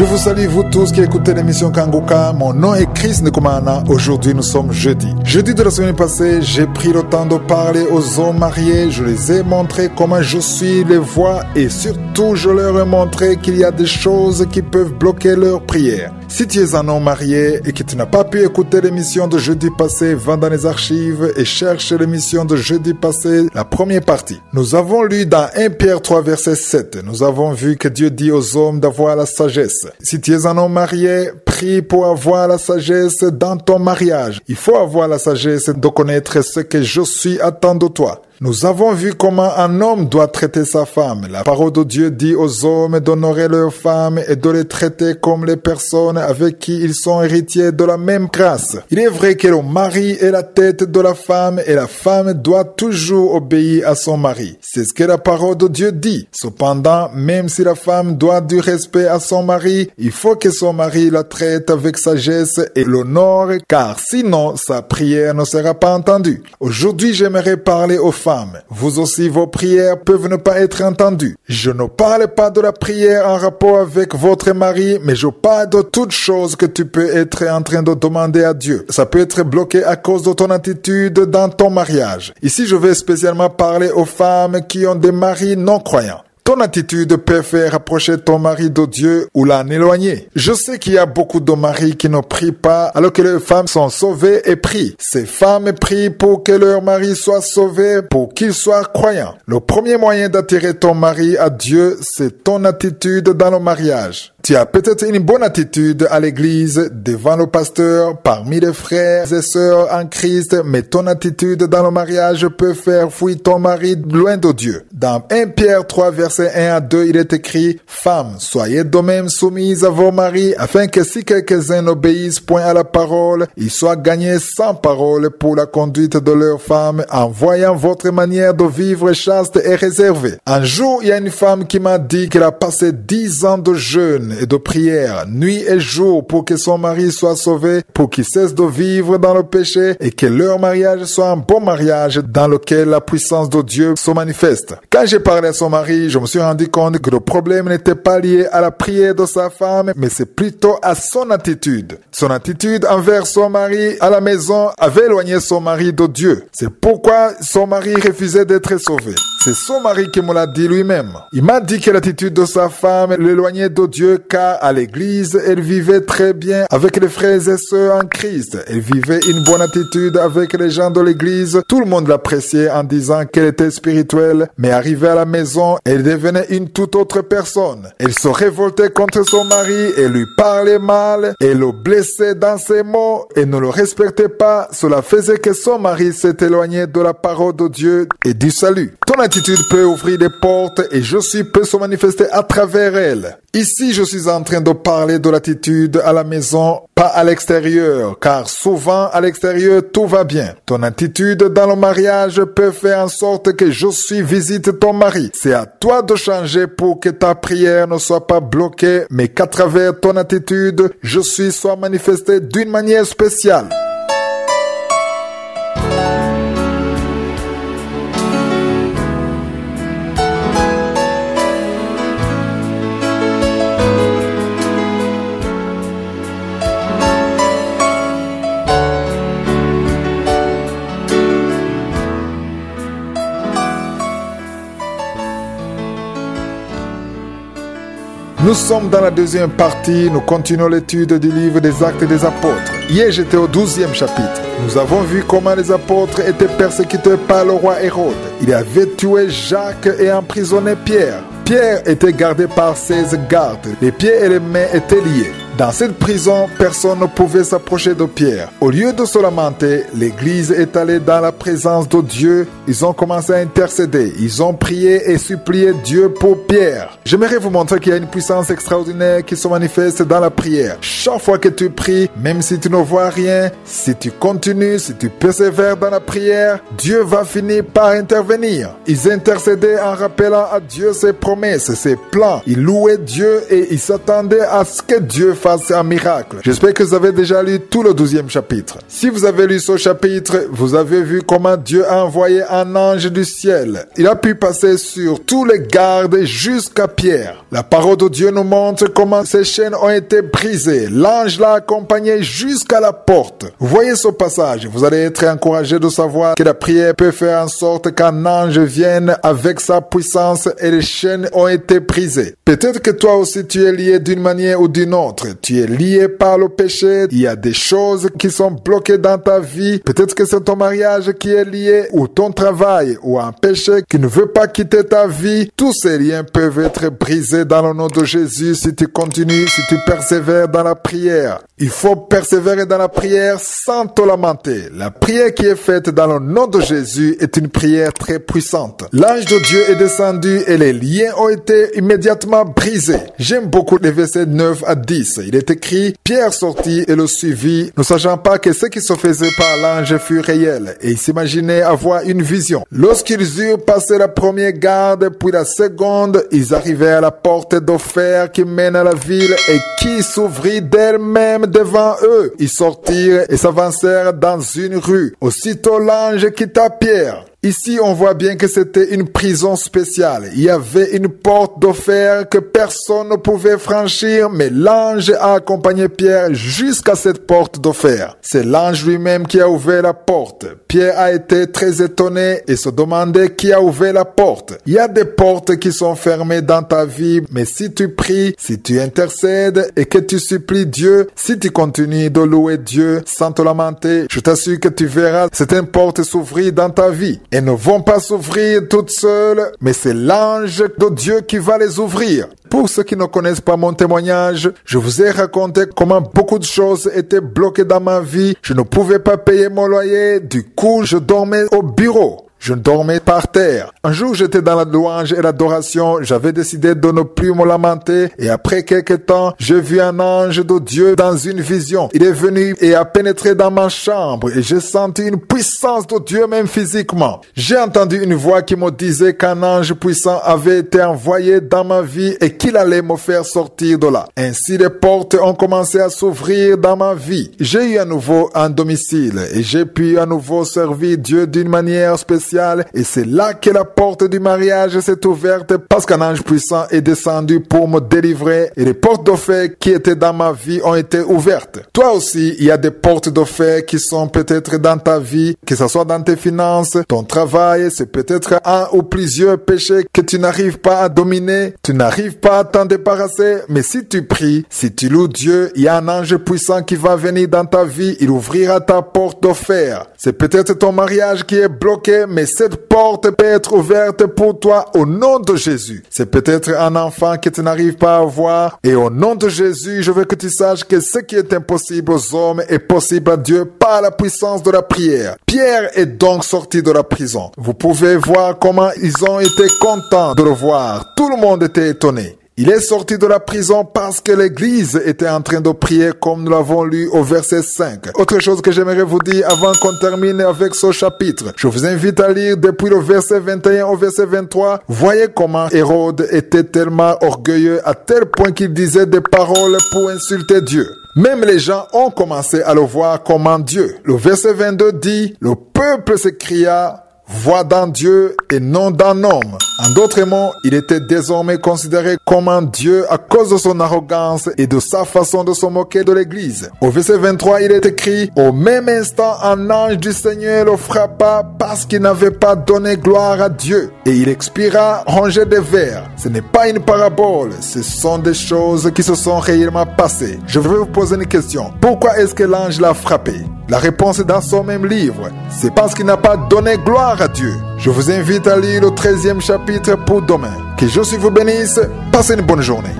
Je vous salue vous tous qui écoutez l'émission Kanguka. Mon nom est Chris Nkumana. Aujourd'hui nous sommes jeudi. Jeudi de la semaine passée, j'ai pris le temps de parler aux hommes mariés. Je les ai montré comment je suis les voix et surtout je leur ai montré qu'il y a des choses qui peuvent bloquer leur prière. Si tu es un homme marié et que tu n'as pas pu écouter l'émission de jeudi passé, va dans les archives et cherche l'émission de jeudi passé, la première partie. Nous avons lu dans 1 Pierre 3 verset 7, nous avons vu que Dieu dit aux hommes d'avoir la sagesse. Si tu es un homme marié, prie pour avoir la sagesse dans ton mariage. Il faut avoir la sagesse de connaître ce que je suis attend de toi. Nous avons vu comment un homme doit traiter sa femme. La parole de Dieu dit aux hommes d'honorer leurs femmes et de les traiter comme les personnes avec qui ils sont héritiers de la même grâce. Il est vrai que le mari est la tête de la femme et la femme doit toujours obéir à son mari. C'est ce que la parole de Dieu dit. Cependant, même si la femme doit du respect à son mari, il faut que son mari la traite avec sagesse et l'honore, car sinon sa prière ne sera pas entendue. Aujourd'hui, j'aimerais parler aux femmes. Vous aussi, vos prières peuvent ne pas être entendues. Je ne parle pas de la prière en rapport avec votre mari, mais je parle de toutes choses que tu peux être en train de demander à Dieu. Ça peut être bloqué à cause de ton attitude dans ton mariage. Ici, je vais spécialement parler aux femmes qui ont des maris non croyants. Ton attitude peut faire approcher ton mari de Dieu ou l'en éloigner. Je sais qu'il y a beaucoup de maris qui ne prient pas alors que les femmes sont sauvées et prient. Ces femmes prient pour que leur mari soit sauvé, pour qu'il soit croyant. Le premier moyen d'attirer ton mari à Dieu, c'est ton attitude dans le mariage. Tu as peut-être une bonne attitude à l'église, devant le pasteur, parmi les frères et sœurs en Christ, mais ton attitude dans le mariage peut faire fuir ton mari loin de Dieu. Dans 1 Pierre 3, verset 1 à 2, il est écrit « Femmes, soyez de même soumises à vos maris, afin que si quelques-uns n'obéissent point à la parole, ils soient gagnés sans parole pour la conduite de leurs femmes, en voyant votre manière de vivre chaste et réservée. » Un jour, il y a une femme qui m'a dit qu'elle a passé 10 ans de jeûne et de prière, nuit et jour, pour que son mari soit sauvé, pour qu'il cesse de vivre dans le péché et que leur mariage soit un bon mariage dans lequel la puissance de Dieu se manifeste. Quand j'ai parlé à son mari, je me suis rendu compte que le problème n'était pas lié à la prière de sa femme, mais c'est plutôt à son attitude. Son attitude envers son mari à la maison avait éloigné son mari de Dieu. C'est pourquoi son mari refusait d'être sauvé. C'est son mari qui me l'a dit lui-même. Il m'a dit que l'attitude de sa femme l'éloignait de Dieu, car à l'église, elle vivait très bien avec les frères et sœurs en Christ. Elle vivait une bonne attitude avec les gens de l'église. Tout le monde l'appréciait en disant qu'elle était spirituelle, mais arrivée à la maison, elle devenait une toute autre personne. Elle se révoltait contre son mari et lui parlait mal, et le blessait dans ses mots et ne le respectait pas. Cela faisait que son mari s'est éloigné de la parole de Dieu et du salut. Ton attitude peut ouvrir des portes et Jésus peut se manifester à travers elle. Ici, je suis en train de parler de l'attitude à la maison, pas à l'extérieur, car souvent à l'extérieur tout va bien. Ton attitude dans le mariage peut faire en sorte que Jésus visite ton mari. C'est à toi de changer pour que ta prière ne soit pas bloquée, mais qu'à travers ton attitude, Jésus soit manifesté d'une manière spéciale. Nous sommes dans la deuxième partie, nous continuons l'étude du livre des Actes des Apôtres. Hier, j'étais au 12e chapitre. Nous avons vu comment les apôtres étaient persécutés par le roi Hérode. Il avait tué Jacques et emprisonné Pierre. Pierre était gardé par 16 gardes. Les pieds et les mains étaient liés. Dans cette prison, personne ne pouvait s'approcher de Pierre. Au lieu de se lamenter, l'église est allée dans la présence de Dieu. Ils ont commencé à intercéder. Ils ont prié et supplié Dieu pour Pierre. J'aimerais vous montrer qu'il y a une puissance extraordinaire qui se manifeste dans la prière. Chaque fois que tu pries, même si tu ne vois rien, si tu continues, si tu persévères dans la prière, Dieu va finir par intervenir. Ils intercédaient en rappelant à Dieu ses promesses, ses plans. Ils louaient Dieu et ils s'attendaient à ce que Dieu fasse un miracle. J'espère que vous avez déjà lu tout le 12e chapitre. Si vous avez lu ce chapitre, vous avez vu comment Dieu a envoyé un ange du ciel. Il a pu passer sur tous les gardes jusqu'à Pierre. La parole de Dieu nous montre comment ces chaînes ont été brisées. L'ange l'a accompagné jusqu'à la porte. Vous voyez ce passage, vous allez être encouragé de savoir que la prière peut faire en sorte qu'un ange vienne avec sa puissance et les chaînes ont été brisées. Peut-être que toi aussi tu es lié d'une manière ou d'une autre. Tu es lié par le péché. Il y a des choses qui sont bloquées dans ta vie. Peut-être que c'est ton mariage qui est lié, ou ton travail, ou un péché qui ne veut pas quitter ta vie. Tous ces liens peuvent être brisés dans le nom de Jésus si tu continues, si tu persévères dans la prière. Il faut persévérer dans la prière sans te lamenter. La prière qui est faite dans le nom de Jésus est une prière très puissante. L'ange de Dieu est descendu et les liens ont été immédiatement brisés. J'aime beaucoup les versets 9 à 10. Il est écrit, Pierre sortit et le suivit, ne sachant pas que ce qui se faisait par l'ange fut réel, et il s'imaginait avoir une vision. Lorsqu'ils eurent passé la première garde, puis la seconde, ils arrivèrent à la porte de fer qui mène à la ville et qui s'ouvrit d'elle-même devant eux. Ils sortirent et s'avancèrent dans une rue. Aussitôt l'ange quitta Pierre. Ici, on voit bien que c'était une prison spéciale. Il y avait une porte de fer que personne ne pouvait franchir, mais l'ange a accompagné Pierre jusqu'à cette porte de fer. C'est l'ange lui-même qui a ouvert la porte. Pierre a été très étonné et se demandait qui a ouvert la porte. Il y a des portes qui sont fermées dans ta vie, mais si tu pries, si tu intercèdes et que tu supplies Dieu, si tu continues de louer Dieu sans te lamenter, je t'assure que tu verras certaines portes s'ouvrir dans ta vie. Elles ne vont pas s'ouvrir toutes seules, mais c'est l'ange de Dieu qui va les ouvrir. Pour ceux qui ne connaissent pas mon témoignage, je vous ai raconté comment beaucoup de choses étaient bloquées dans ma vie. Je ne pouvais pas payer mon loyer, du coup je dormais au bureau. Je dormais par terre. Un jour, j'étais dans la louange et l'adoration. J'avais décidé de ne plus me lamenter. Et après quelques temps, j'ai vu un ange de Dieu dans une vision. Il est venu et a pénétré dans ma chambre. Et j'ai senti une puissance de Dieu même physiquement. J'ai entendu une voix qui me disait qu'un ange puissant avait été envoyé dans ma vie et qu'il allait me faire sortir de là. Ainsi, les portes ont commencé à s'ouvrir dans ma vie. J'ai eu à nouveau un domicile et j'ai pu à nouveau servir Dieu d'une manière spéciale. Et c'est là que la porte du mariage s'est ouverte parce qu'un ange puissant est descendu pour me délivrer et les portes de fer qui étaient dans ma vie ont été ouvertes. Toi aussi, il y a des portes de fer qui sont peut-être dans ta vie, que ce soit dans tes finances, ton travail, c'est peut-être un ou plusieurs péchés que tu n'arrives pas à dominer, tu n'arrives pas à t'en débarrasser, mais si tu pries, si tu loues Dieu, il y a un ange puissant qui va venir dans ta vie, il ouvrira ta porte de fer. C'est peut-être ton mariage qui est bloqué, mais cette porte peut être ouverte pour toi au nom de Jésus. C'est peut-être un enfant que tu n'arrives pas à avoir. Et au nom de Jésus, je veux que tu saches que ce qui est impossible aux hommes est possible à Dieu par la puissance de la prière. Pierre est donc sorti de la prison. Vous pouvez voir comment ils ont été contents de le voir. Tout le monde était étonné. Il est sorti de la prison parce que l'église était en train de prier comme nous l'avons lu au verset 5. Autre chose que j'aimerais vous dire avant qu'on termine avec ce chapitre. Je vous invite à lire depuis le verset 21 au verset 23. Voyez comment Hérode était tellement orgueilleux à tel point qu'il disait des paroles pour insulter Dieu. Même les gens ont commencé à le voir comme un Dieu. Le verset 22 dit, le peuple s'écria, voix d'un Dieu et non d'un homme. En d'autres mots, il était désormais considéré comme un Dieu à cause de son arrogance et de sa façon de se moquer de l'Église. Au verset 23, il est écrit, au même instant, un ange du Seigneur le frappa parce qu'il n'avait pas donné gloire à Dieu. Et il expira rongé de vers. Ce n'est pas une parabole, ce sont des choses qui se sont réellement passées. Je vais vous poser une question. Pourquoi est-ce que l'ange l'a frappé? La réponse est dans son même livre. C'est parce qu'il n'a pas donné gloire à Dieu. Je vous invite à lire le 13e chapitre pour demain. Que Jésus vous bénisse. Passez une bonne journée.